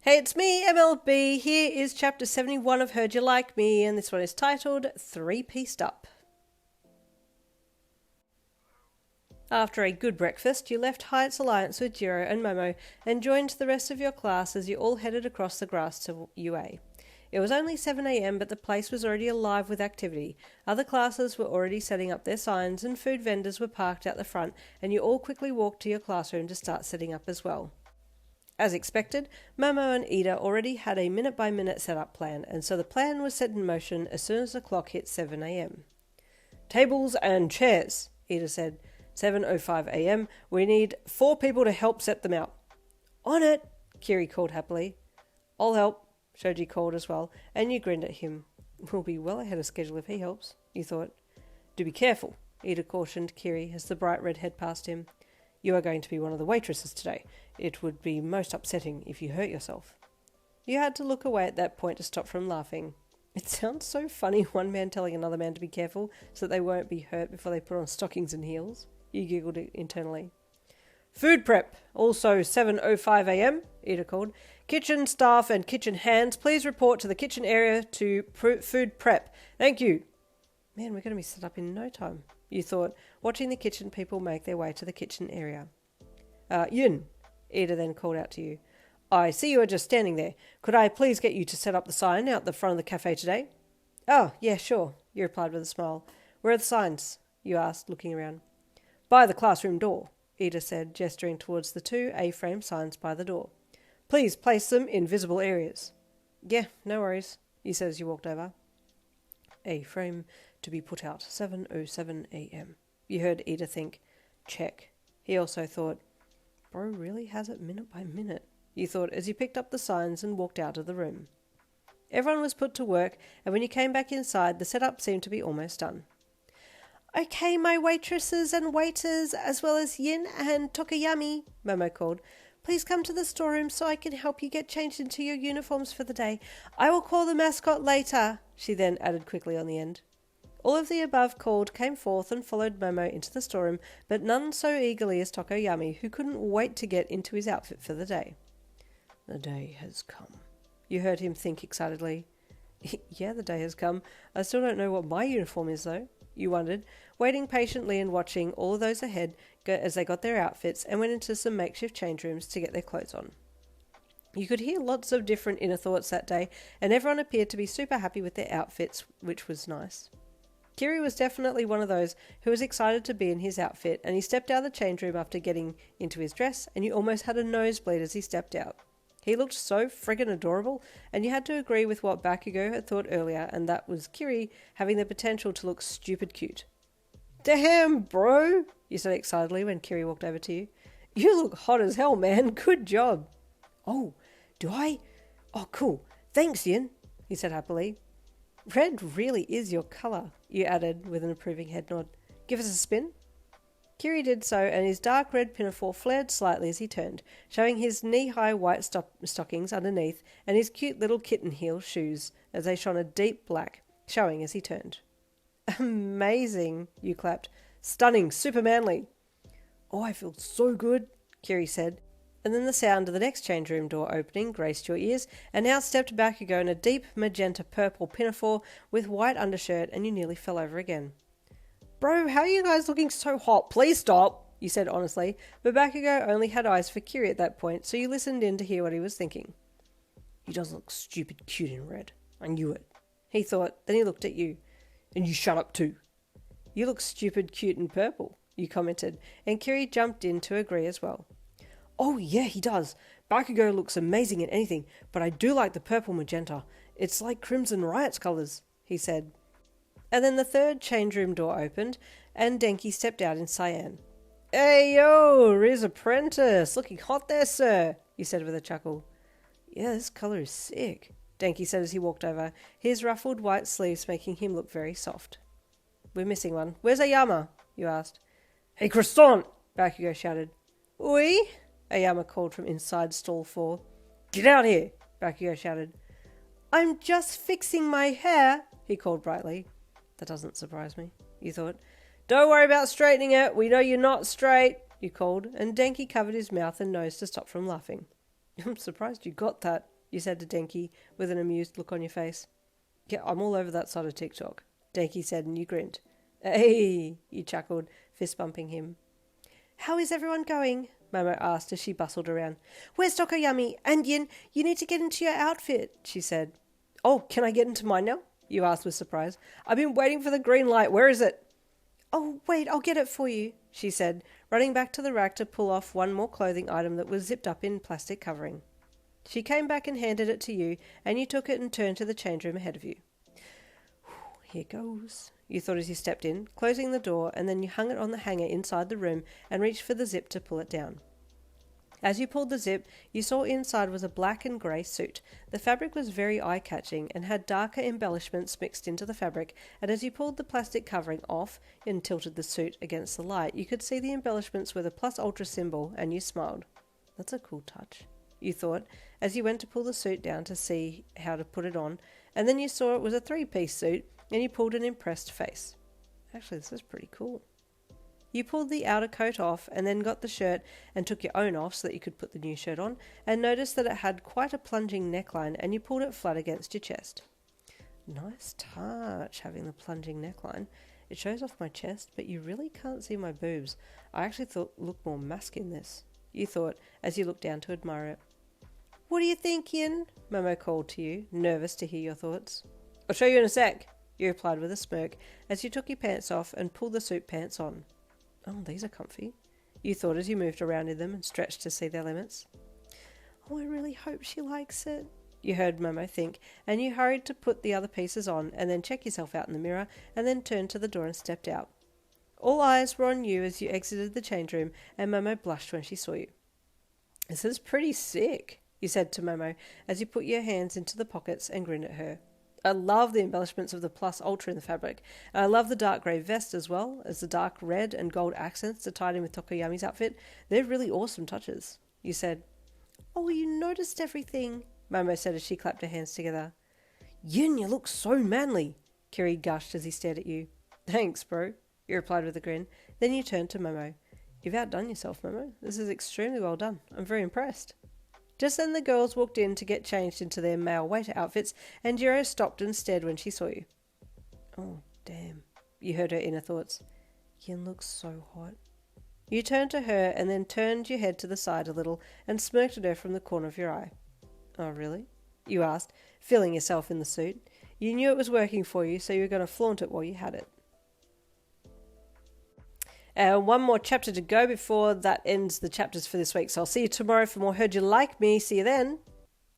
Hey, it's me, MLB. Here is chapter 71 of Heard You Like Me, and this one is titled Three-Pieced Up. After a good breakfast, you left Hyatt's alliance with Jirou and Momo and joined the rest of your class as you all headed across the grass to UA. It was only 7 a.m, but the place was already alive with activity. Other classes were already setting up their signs and food vendors were parked out the front, and you all quickly walked to your classroom to start setting up as well. As expected, Momo and Ida already had a minute-by-minute setup plan, and so the plan was set in motion as soon as the clock hit 7 a.m. "Tables and chairs," Ida said. 7:05 a.m. We need 4 people to help set them out. "On it," Kiri called happily. "I'll help," Shoji called as well, and you grinned at him. "We'll be well ahead of schedule if he helps," you thought. "Do be careful," Ida cautioned Kiri as the bright red head passed him. "You are going to be one of the waitresses today. It would be most upsetting if you hurt yourself." You had to look away at that point to stop from laughing. It sounds so funny, one man telling another man to be careful so that they won't be hurt before they put on stockings and heels. You giggled internally. "Food prep, also 7:05 a.m, Ida called. "Kitchen staff and kitchen hands, please report to the kitchen area to food prep. Thank you." Man, we're going to be set up in no time, you thought, watching the kitchen people make their way to the kitchen area. Yun, Ida then called out to you. "I see you are just standing there. Could I please get you to set up the sign out the front of the cafe today?" "Oh, yeah, sure," you replied with a smile. "Where are the signs?" you asked, looking around. "By the classroom door," Ida said, gesturing towards the 2 A-frame signs by the door. "Please place them in visible areas." "Yeah, no worries," you said as you walked over. A-frame to be put out 7:07 a.m. You heard Ida think. Check. He also thought, bro really has it minute by minute, you thought as you picked up the signs and walked out of the room. Everyone was put to work, and when you came back inside, the setup seemed to be almost done. "Okay, my waitresses and waiters, as well as Yin and Tokoyami," Momo called. "Please come to the storeroom so I can help you get changed into your uniforms for the day. I will call the mascot later," she then added quickly on the end. All of the above called came forth and followed Momo into the storeroom, but none so eagerly as Tokoyami, who couldn't wait to get into his outfit for the day. "The day has come," you heard him think excitedly. "Yeah, the day has come. I still don't know what my uniform is, though," you wondered, waiting patiently and watching all of those ahead as they got their outfits and went into some makeshift change rooms to get their clothes on. You could hear lots of different inner thoughts that day, and everyone appeared to be super happy with their outfits, which was nice. Kiri was definitely one of those who was excited to be in his outfit, and he stepped out of the change room after getting into his dress, and you almost had a nosebleed as he stepped out. He looked so friggin' adorable, and you had to agree with what Bakugo had thought earlier, and that was Kiri having the potential to look stupid cute. "Damn, bro," you said excitedly when Kiri walked over to you. "You look hot as hell, man. Good job." "Oh, do I? Oh, cool. Thanks, Yin," he said happily. "Red really is your colour," you added with an approving head nod. "Give us a spin?" Kiri did so, and his dark red pinafore flared slightly as he turned, showing his knee-high white stockings underneath and his cute little kitten heel shoes as they shone a deep black, showing as he turned. "Amazing," you clapped. "Stunning, super manly." "Oh, I feel so good," Kiri said. And then the sound of the next change room door opening graced your ears, and out stepped Bakugo in a deep magenta purple pinafore with white undershirt, and you nearly fell over again. "Bro, how are you guys looking so hot? Please stop," you said honestly, but Bakugo only had eyes for Kiri at that point, so you listened in to hear what he was thinking. "He does look stupid cute in red. I knew it," he thought, then he looked at you. "And you shut up too." "You look stupid cute in purple," you commented, and Kiri jumped in to agree as well. "Oh yeah, he does. Bakugo looks amazing in anything, but I do like the purple magenta. It's like Crimson Riot's colours," he said. And then the third change room door opened, and Denki stepped out in cyan. "Hey yo, Riz Apprentice, looking hot there, sir," you said with a chuckle. "Yeah, this colour is sick," Denki said as he walked over, his ruffled white sleeves making him look very soft. "We're missing one. Where's Ayama?" you asked. "Hey, croissant!" Bakugo shouted. "Oui?" Ayama called from inside stall 4. "Get out here!" Bakugo shouted. "I'm just fixing my hair," he called brightly. That doesn't surprise me, you thought. "Don't worry about straightening it. We know you're not straight," you called, and Denki covered his mouth and nose to stop from laughing. "I'm surprised you got that," you said to Denki with an amused look on your face. Yeah, I'm all over that side of TikTok, Denki said, and you grinned. Hey, you chuckled, fist bumping him. How is everyone going? Momo asked as she bustled around. Where's Tokoyami? And Yin, you need to get into your outfit, she said. Oh, can I get into mine now? You asked with surprise. I've been waiting for the green light. Where is it? Oh, wait, I'll get it for you, she said, running back to the rack to pull off one more clothing item that was zipped up in plastic covering. She came back and handed it to you, and you took it and turned to the change room ahead of you. Here goes, you thought as you stepped in, closing the door, and then you hung it on the hanger inside the room and reached for the zip to pull it down. As you pulled the zip, you saw inside was a black and grey suit. The fabric was very eye-catching and had darker embellishments mixed into the fabric, and as you pulled the plastic covering off and tilted the suit against the light, you could see the embellishments with a plus ultra symbol, and you smiled. That's a cool touch, you thought, as you went to pull the suit down to see how to put it on, and then you saw it was a 3-piece suit, and you pulled an impressed face. Actually, this is pretty cool. You pulled the outer coat off and then got the shirt and took your own off so that you could put the new shirt on, and noticed that it had quite a plunging neckline, and you pulled it flat against your chest. Nice touch, having the plunging neckline. It shows off my chest, but you really can't see my boobs. I actually look more mask in this, you thought, as you looked down to admire it. What do you think, Yin? Momo called to you, nervous to hear your thoughts. I'll show you in a sec, you replied with a smirk, as you took your pants off and pulled the suit pants on. Oh, these are comfy, you thought as you moved around in them and stretched to see their limits. Oh, I really hope she likes it, you heard Momo think, and you hurried to put the other pieces on and then check yourself out in the mirror and then turned to the door and stepped out. All eyes were on you as you exited the change room, and Momo blushed when she saw you. This is pretty sick, you said to Momo as you put your hands into the pockets and grinned at her. I love the embellishments of the plus ultra in the fabric. And I love the dark grey vest as well as the dark red and gold accents that tied in with Tokoyami's outfit. They're really awesome touches, you said. Oh, you noticed everything, Momo said as she clapped her hands together. Yin, you look so manly, Kiri gushed as he stared at you. Thanks, bro, you replied with a grin. Then you turned to Momo. You've outdone yourself, Momo. This is extremely well done. I'm very impressed. Just then the girls walked in to get changed into their male waiter outfits, and Jirou stopped and stared when she saw you. Oh, damn, you heard her inner thoughts. Yin looks so hot. You turned to her and then turned your head to the side a little and smirked at her from the corner of your eye. Oh, really? You asked, feeling yourself in the suit. You knew it was working for you, so you were going to flaunt it while you had it. One more chapter to go before that ends the chapters for this week. So I'll see you tomorrow for more Heard You Like Me. See you then.